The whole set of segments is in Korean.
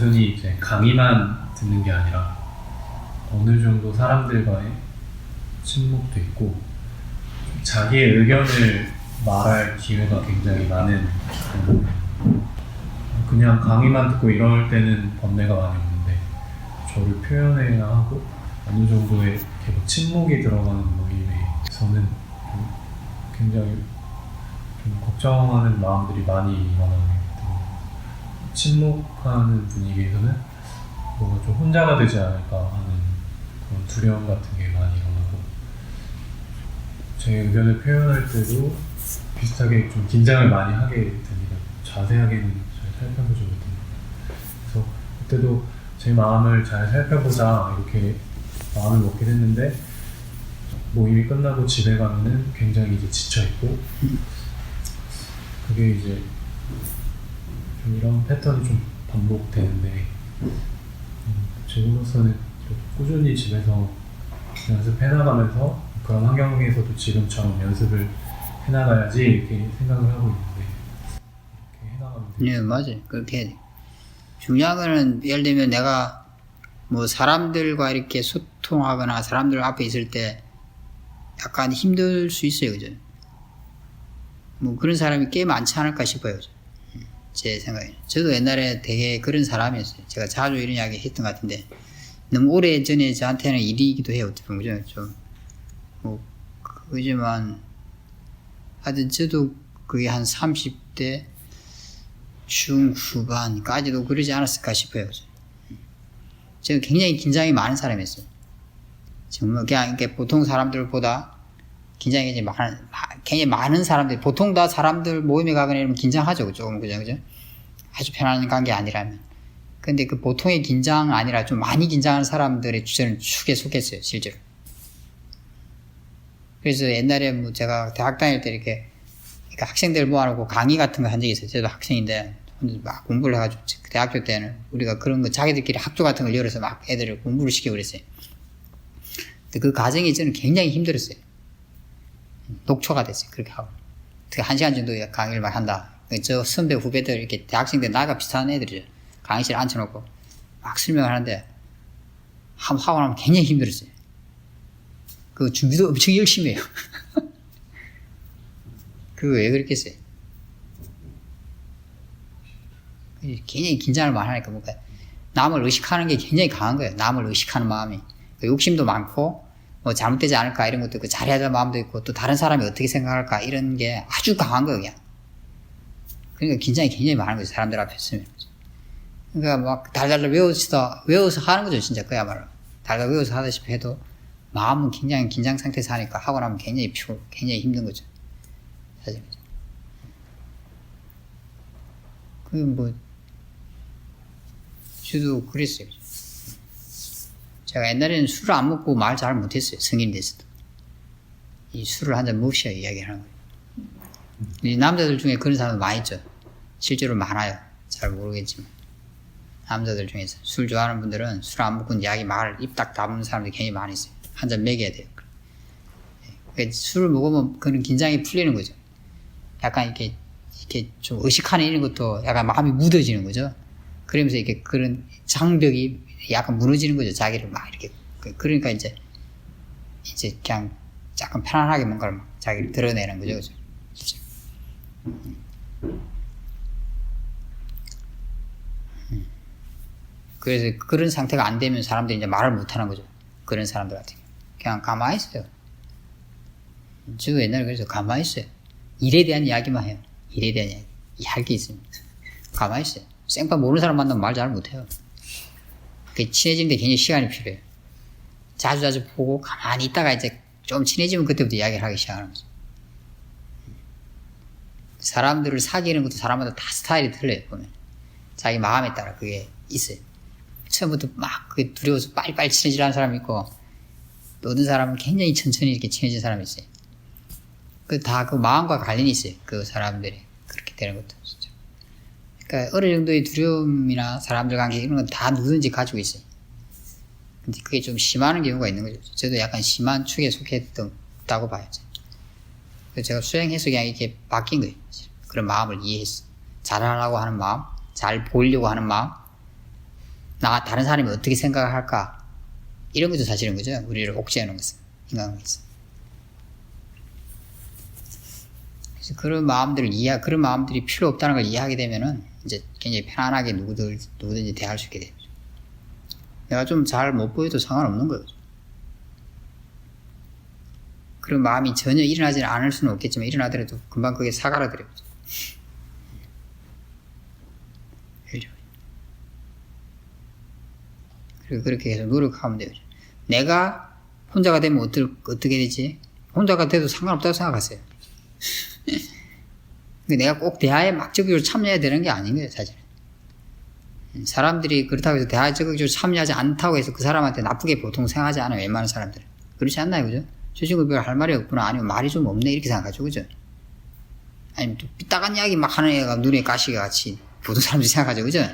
단순히 이제 강의만 듣는 게 아니라 어느 정도 사람들과의 친목도 있고 자기의 의견을 말할 기회가 굉장히 많은 그냥 강의만 듣고 이럴 때는 번뇌가 많이 오는데 저를 표현해야 하고 어느 정도의 계속 침묵이 들어가는 모임에서는 굉장히 좀 걱정하는 마음들이 많이 일어나요. 침묵하는 분위기에서는 뭔가 좀 혼자가 되지 않을까 하는 그런 두려움 같은 게 많이 일어나고 제 의견을 표현할 때도 비슷하게 좀 긴장을 많이 하게 됩니다. 자세하게는 잘 살펴보지 못합니다. 그래서 그때도 제 마음을 잘 살펴보자 이렇게 마음을 먹게 됐는데 모임이 끝나고 집에 가면은 굉장히 이제 지쳐있고 그게 이제 좀 이런 패턴이 좀 반복되는데 지금으로서는 꾸준히 집에서 연습해나가면서 그런 환경에서도 지금처럼 연습을 해나가야지 이렇게 생각을 하고 있는데 이렇게 해나가면 되죠. 네, 맞아요. 그렇게 해야 돼. 중요한 거는 예를 들면 내가 뭐 사람들과 이렇게 소통하거나 사람들 앞에 있을 때 약간 힘들 수 있어요, 그죠? 뭐 그런 사람이 꽤 많지 않을까 싶어요, 제 생각에. 저도 옛날에 되게 그런 사람이었어요. 제가 자주 이런 이야기 했던 것 같은데 너무 오래 전에 저한테는 일이기도 해요, 어떻게 보면. 그죠? 좀 뭐 그지만 하여튼 저도 그게 한 30대 중후반까지도 그러지 않았을까 싶어요. 제가 굉장히 긴장이 많은 사람이었어요. 정말 그냥 이렇게 보통 사람들보다 긴장이 굉장히 많은 사람들, 보통 다 사람들 모임에 가거나 이러면 긴장하죠. 조금, 그죠? 아주 편안한 관계 아니라면. 근데 그 보통의 긴장 아니라 좀 많이 긴장하는 사람들의 주제는 축에 속했어요, 실제로. 그래서 옛날에 뭐 제가 대학 다닐 때 이렇게 그러니까 학생들 모아놓고 강의 같은 거 한 적이 있어요. 저도 학생인데 막 공부를 해가지고 대학교 때는 우리가 그런 거 자기들끼리 학교 같은 걸 열어서 막 애들을 공부를 시키고 그랬어요. 근데 그 과정이 저는 굉장히 힘들었어요. 녹초가 됐어요. 그렇게 하고. 어떻게 1시간 정도 강의를 막 한다. 저 선배 후배들 이렇게 대학생들 나이가 비슷한 애들이죠. 강의실에 앉혀놓고 막 설명을 하는데 한번 하고 나면 굉장히 힘들었어요. 그 준비도 엄청 열심히 해요. 그거 왜 그랬겠어요? 굉장히 긴장을 많이 하니까 뭔가 남을 의식하는 게 굉장히 강한 거예요. 남을 의식하는 마음이. 욕심도 많고 뭐 잘못되지 않을까 이런 것도 있고 잘해야 될 마음도 있고 또 다른 사람이 어떻게 생각할까 이런 게 아주 강한 거예요. 그냥. 그러니까 긴장이 굉장히 많은 거죠. 사람들 앞에 있으면. 그러니까 막 달달달 외워서 하는 거죠. 진짜 그야말로. 달달 외워서 하다시피 해도 마음은 굉장히 긴장 상태에서 하니까 하고 나면 굉장히 피곤, 굉장히 힘든 거죠. 사실. 뭐 저도 그랬어요. 제가 옛날에는 술을 안 먹고 말 잘 못했어요. 성인이 됐어도. 이 술을 한 잔 먹으셔야 이야기하는 거예요. 이 남자들 중에 그런 사람도 많이 있죠. 실제로 많아요. 잘 모르겠지만. 남자들 중에서 술 좋아하는 분들은 술 안 먹고 이야기 말 입 딱 다무는 사람들이 굉장히 많이 있어요. 한 잔 먹여야 돼요. 그러니까 술을 먹으면 그런 긴장이 풀리는 거죠. 약간 이렇게 좀 의식하는 이런 것도 약간 마음이 무뎌지는 거죠. 그러면서 이렇게 그런 장벽이 약간 무너지는 거죠. 자기를 막 이렇게. 그러니까 이제 그냥 약간 편안하게 뭔가를 막 자기를 드러내는 거죠. 그죠? 그래서 그런 상태가 안 되면 사람들이 이제 말을 못 하는 거죠. 그런 사람들 같은 경우. 그냥 가만히 있어요. 저 옛날에 그래서 가만히 있어요. 일에 대한 이야기만 해요. 일에 대한 이야기. 할 게 있습니다. 가만히 있어요. 생판 모르는 사람 만나면 말 잘 못해요. 친해지는데 굉장히 시간이 필요해요. 자주 보고 가만히 있다가 이제 좀 친해지면 그때부터 이야기를 하기 시작하는 거죠. 사람들을 사귀는 것도 사람마다 다 스타일이 틀려요, 보면. 자기 마음에 따라 그게 있어요. 처음부터 막 그게 두려워서 빨리빨리 친해지려는 사람이 있고, 또 어떤 사람은 굉장히 천천히 이렇게 친해진 사람이 있어요. 다 그 마음과 관련이 있어요. 그 사람들이. 그렇게 되는 것도. 진짜. 그러니까 어느 정도의 두려움이나 사람들 관계 이런 건 다 누구든지 가지고 있어요. 근데 그게 좀 심한 경우가 있는 거죠. 저도 약간 심한 축에 속했다고 봐요. 그래서 제가 수행해서 그냥 이렇게 바뀐 거예요. 그런 마음을 이해했어. 잘하려고 하는 마음, 잘 보이려고 하는 마음, 다른 사람이 어떻게 생각을 할까? 이런 것도 사실은 그죠? 우리를 옥죄하는 것은, 인간관계에서. 그래서 그런 마음들이 필요 없다는 걸 이해하게 되면은, 이제 굉장히 편안하게 누구든지 대할 수 있게 돼요. 내가 좀 잘 못 보여도 상관없는 거예요. 그런 마음이 전혀 일어나지 않을 수는 없겠지만, 일어나더라도 금방 그게 사가라 드려요. 그리고 그렇게 계속 노력하면 돼요. 내가 혼자가 되면 어떻게 되지? 혼자가 돼도 상관없다고 생각하세요. 내가 꼭 대화에 막 적극적으로 참여해야 되는 게 아닌 거예요, 사실은. 사람들이 그렇다고 해서 대화에 적극적으로 참여하지 않다고 해서 그 사람한테 나쁘게 보통 생각하지 않아요, 웬만한 사람들은. 그렇지 않나요, 그죠? 저 친구 별 할 말이 없구나, 아니면 말이 좀 없네, 이렇게 생각하죠, 그죠? 아니면 또 삐딱한 이야기 막 하는 애가 눈에 가시가 같이 보통 사람들이 생각하죠, 그죠?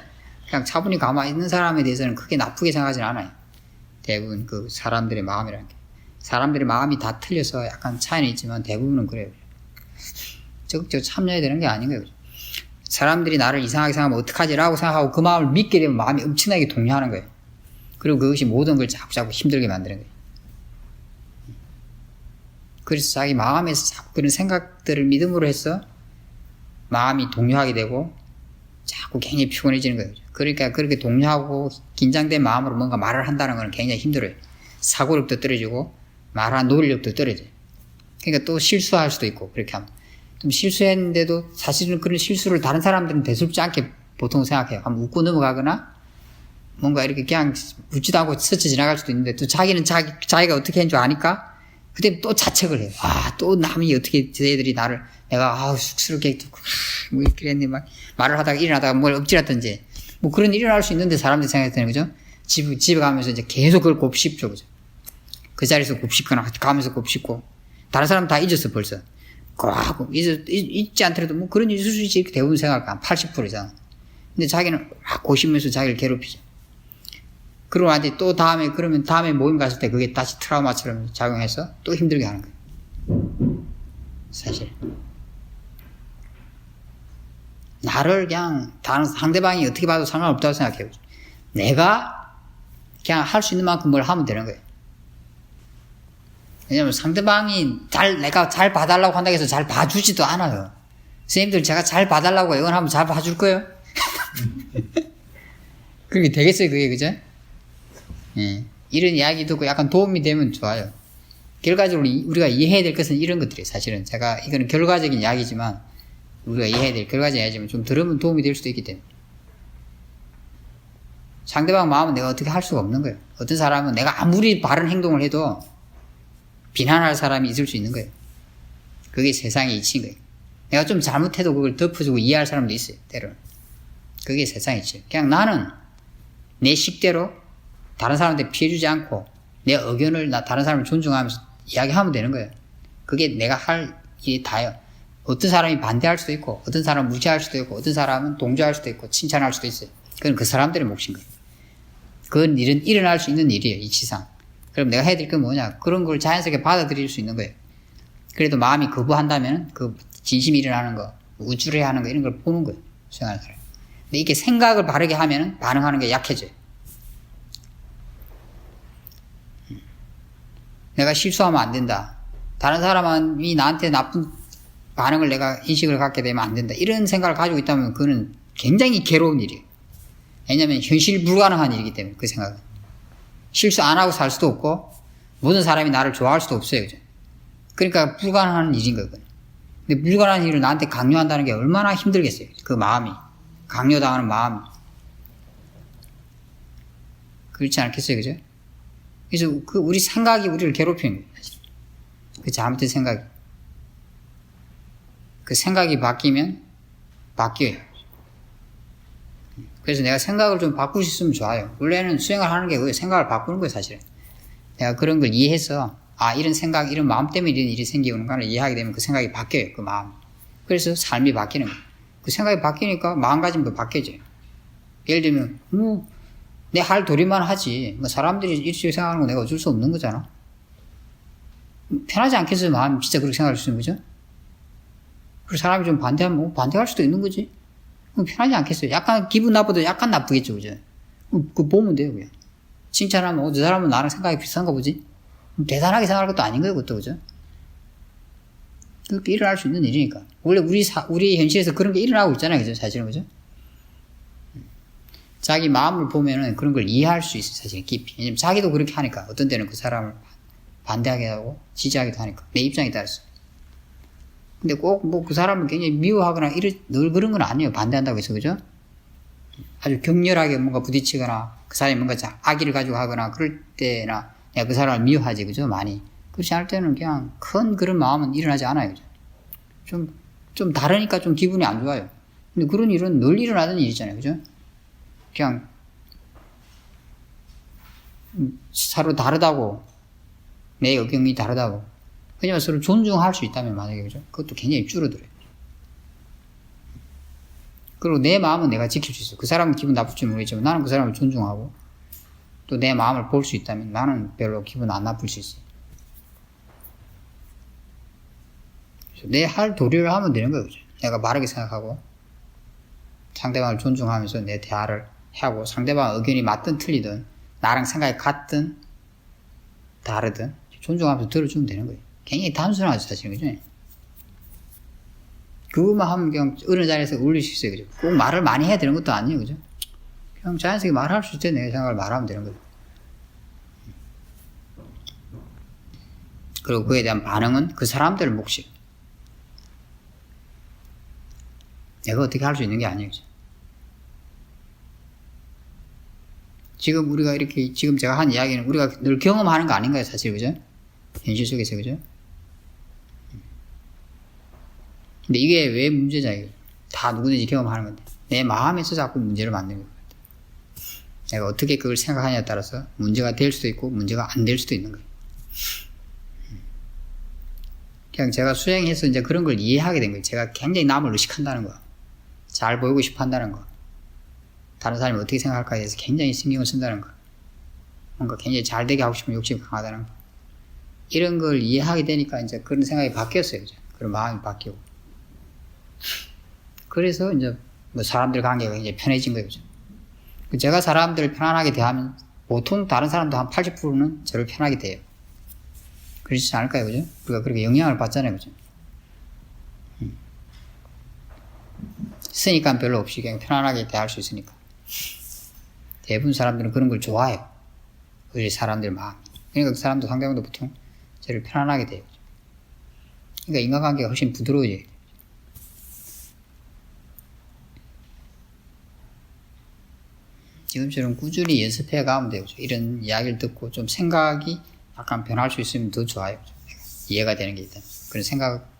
그냥 차분히 가만히 있는 사람에 대해서는 크게 나쁘게 생각하지는 않아요. 대부분 그 사람들의 마음이라는 게. 사람들의 마음이 다 틀려서 약간 차이는 있지만 대부분은 그래요. 적극적으로 참여해야 되는 게 아닌 거예요. 사람들이 나를 이상하게 생각하면 어떡하지라고 생각하고 그 마음을 믿게 되면 마음이 엄청나게 동요하는 거예요. 그리고 그것이 모든 걸 자꾸 힘들게 만드는 거예요. 그래서 자기 마음에서 자꾸 그런 생각들을 믿음으로 해서 마음이 동요하게 되고 자꾸 굉장히 피곤해지는 거예요. 그러니까 그렇게 동요하고 긴장된 마음으로 뭔가 말을 한다는 건 굉장히 힘들어요. 사고력도 떨어지고 말하는 논리력도 떨어져요. 그러니까 또 실수할 수도 있고 그렇게 하면. 좀 실수했는데도 사실은 그런 실수를 다른 사람들은 대수롭지 않게 보통 생각해요. 한번 웃고 넘어가거나 뭔가 이렇게 그냥 웃지도 않고 스쳐 지나갈 수도 있는데 또 자기는 자기가 어떻게 한 줄 아니까 그때 또 자책을 해요. 또 남이 어떻게 쟤들이 내가 쑥스럽게 뭐 이렇게 했네 말을 하다가 일어나다가 뭘 엎질렀든지 뭐 그런 일이 일어날 수 있는데 사람들이 생각할 때는 그죠? 집에 가면서 이제 계속 그걸 곱씹죠, 그죠? 그 자리에서 곱씹거나 가면서 곱씹고 다른 사람 다 잊었어 벌써. 하고 잊지 않더라도 뭐 그런 일이 있을 수 있지 이렇게 대부분 생각한 80% 이상. 근데 자기는 막 고시면서 자기를 괴롭히죠. 그러고 나서 또 다음에 모임 갔을 때 그게 다시 트라우마처럼 작용해서 또 힘들게 하는 거예요. 사실. 나를 그냥 다른 상대방이 어떻게 봐도 상관없다고 생각해요. 내가 그냥 할 수 있는 만큼 뭘 하면 되는 거예요. 왜냐면 상대방이 내가 잘 봐달라고 한다고 해서 잘 봐주지도 않아요. 선생님들 제가 잘 봐달라고 애원하면 잘 봐줄 거예요? 그렇게 되겠어요, 그게, 그죠? 예. 이런 이야기 듣고 약간 도움이 되면 좋아요. 결과적으로 우리가 이해해야 될 것은 이런 것들이에요, 사실은. 이거는 결과적인 이야기지만, 우리가 이해해야 될 결과적인 이야기지만 좀 들으면 도움이 될 수도 있기 때문에. 상대방 마음은 내가 어떻게 할 수가 없는 거예요. 어떤 사람은 내가 아무리 바른 행동을 해도 비난할 사람이 있을 수 있는 거예요. 그게 세상의 이치인 거예요. 내가 좀 잘못해도 그걸 덮어주고 이해할 사람도 있어요, 때로는. 그게 세상의 이치예요. 그냥 나는 내 식대로 다른 사람한테 피해주지 않고 내 의견을 다른 사람을 존중하면서 이야기하면 되는 거예요. 그게 내가 할 일이 다예요. 어떤 사람이 반대할 수도 있고 어떤 사람은 무시할 수도 있고 어떤 사람은 동조할 수도 있고 칭찬할 수도 있어요. 그건 그 사람들의 몫인 거예요. 그건 일어날 수 있는 일이에요, 이치상. 그럼 내가 해야 될 건 뭐냐? 그런 걸 자연스럽게 받아들일 수 있는 거예요. 그래도 마음이 거부한다면 그 진심이 일어나는 거, 우쭐해 하는 거 이런 걸 보는 거예요. 수행하는 사람. 근데 이렇게 생각을 바르게 하면 반응하는 게 약해져요. 내가 실수하면 안 된다. 다른 사람이 나한테 나쁜 반응을 내가 인식을 갖게 되면 안 된다. 이런 생각을 가지고 있다면 그거는 굉장히 괴로운 일이에요. 왜냐하면 현실 불가능한 일이기 때문에 그 생각은. 실수 안 하고 살 수도 없고 모든 사람이 나를 좋아할 수도 없어요. 그죠? 그러니까 불가능한 일인 거거든요. 근데 불가능한 일을 나한테 강요한다는 게 얼마나 힘들겠어요. 그 마음이. 강요당하는 마음이. 그렇지 않겠어요. 그죠? 그래서 우리 생각이 우리를 괴롭히는 거예요. 사실. 그 잘못된 생각이. 그 생각이 바뀌면 바뀌어요. 그래서 내가 생각을 좀 바꿀 수 있으면 좋아요. 원래는 수행을 하는 게 그거예요. 생각을 바꾸는 거예요, 사실은. 내가 그런 걸 이해해서, 이런 생각, 이런 마음 때문에 이런 일이 생기는 걸 이해하게 되면 그 생각이 바뀌어요, 그 마음. 그래서 삶이 바뀌는 거예요. 그 생각이 바뀌니까 마음가짐도 바뀌어져요. 예를 들면, 내 할 도리만 하지. 사람들이 이렇게 생각하는 거 내가 어쩔 수 없는 거잖아. 편하지 않겠어요, 마음이 진짜 그렇게 생각할 수 있는 거죠? 그리고 사람이 좀 반대하면 반대할 수도 있는 거지. 그럼 편하지 않겠어요? 약간 기분 나빠도 약간 나쁘겠죠, 그죠? 그 보면 돼요, 그냥. 칭찬하면, 저 사람은 나랑 생각이 비슷한가 보지? 대단하게 생각할 것도 아닌 거예요, 그것도, 그죠? 그렇게 일어날 수 있는 일이니까. 원래 우리 현실에서 그런 게 일어나고 있잖아요, 그죠? 사실은, 그죠? 자기 마음을 보면은 그런 걸 이해할 수 있어요, 사실 깊이. 왜냐면 자기도 그렇게 하니까. 어떤 때는 그 사람을 반대하게 하고, 지지하기도 하니까. 내 입장에 따라서. 근데 꼭 뭐 그 사람을 굉장히 미워하거나 늘 그런 건 아니에요. 반대한다고 해서, 그죠? 아주 격렬하게 뭔가 부딪히거나, 그 사람이 뭔가 악의를 가지고 하거나, 그럴 때나, 내가 그 사람을 미워하지, 그죠? 많이. 그렇지 않을 때는 그냥 큰 그런 마음은 일어나지 않아요, 그죠? 좀 다르니까 좀 기분이 안 좋아요. 근데 그런 일은 늘 일어나는 일이잖아요, 그죠? 그냥, 서로 다르다고, 내 의견이 다르다고. 그냥 서로 존중할 수 있다면 만약에, 그죠? 그것도 굉장히 줄어들어요. 그리고 내 마음은 내가 지킬 수 있어요. 그 사람은 기분 나쁠지 모르겠지만 나는 그 사람을 존중하고 또 내 마음을 볼 수 있다면 나는 별로 기분 안 나쁠 수 있어요. 내 할 도리를 하면 되는 거예요. 그죠? 내가 바르게 생각하고 상대방을 존중하면서 내 대화를 하고 상대방 의견이 맞든 틀리든 나랑 생각이 같든 다르든 존중하면서 들어주면 되는 거예요. 굉장히 단순하죠, 사실은. 그죠? 그것만 하면 그냥 어느 자리에서 올릴 수 있어요. 그죠? 꼭 말을 많이 해야 되는 것도 아니에요. 그죠? 그냥 자연스럽게 말할 수 있을 때 내 생각을 말하면 되는 거죠. 그리고 그에 대한 반응은 그 사람들 몫이에요. 내가 어떻게 할 수 있는 게 아니에요. 그죠? 지금 우리가 이렇게, 지금 제가 한 이야기는 우리가 늘 경험하는 거 아닌가요, 사실, 그죠? 현실 속에서, 그죠? 근데 이게 왜 문제냐, 이거. 다 누구든지 경험하는 건데. 내 마음에서 자꾸 문제를 만드는 거예요. 내가 어떻게 그걸 생각하냐에 따라서 문제가 될 수도 있고, 문제가 안 될 수도 있는 거예요. 그냥 제가 수행해서 이제 그런 걸 이해하게 된 거예요. 제가 굉장히 남을 의식한다는 거. 잘 보이고 싶어 한다는 거. 다른 사람이 어떻게 생각할까에 대해서 굉장히 신경을 쓴다는 거. 뭔가 굉장히 잘 되게 하고 싶은 욕심이 강하다는 거. 이런 걸 이해하게 되니까 이제 그런 생각이 바뀌었어요. 그죠? 그런 마음이 바뀌고. 그래서 이제 뭐 사람들 관계가 굉장히 편해진 거예요. 그죠? 제가 사람들을 편안하게 대하면 보통 다른 사람도 한 80%는 저를 편하게 대해요. 그렇지 않을까요? 그죠? 우리가 그렇게 영향을 받잖아요. 그죠? 쓰니까 별로 없이 그냥 편안하게 대할 수 있으니까. 대부분 사람들은 그런 걸 좋아해요. 우리 사람들 마음. 그러니까 그 사람도 상대방도 보통 저를 편안하게 대해요. 그러니까 인간관계가 훨씬 부드러워져요. 지금처럼 꾸준히 연습해 가면 돼요. 이런 이야기를 듣고 좀 생각이 약간 변할 수 있으면 더 좋아요. 이해가 되는 게 있다. 그런 생각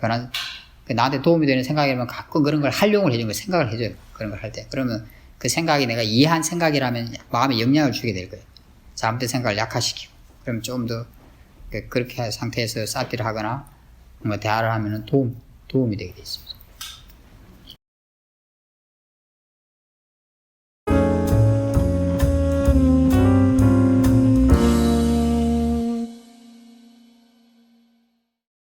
나한테 도움이 되는 생각이라면 가끔 그런 걸 활용을 해주는 거예요. 생각을 해줘요. 그런 걸 할 때. 그러면 그 생각이 내가 이해한 생각이라면 마음에 영향을 주게 될 거예요. 잘못된 생각을 약화시키고. 그럼 좀 더 그렇게 상태에서 쌓기를 하거나 뭔가 대화를 하면 도움이 되게 돼 있습니다.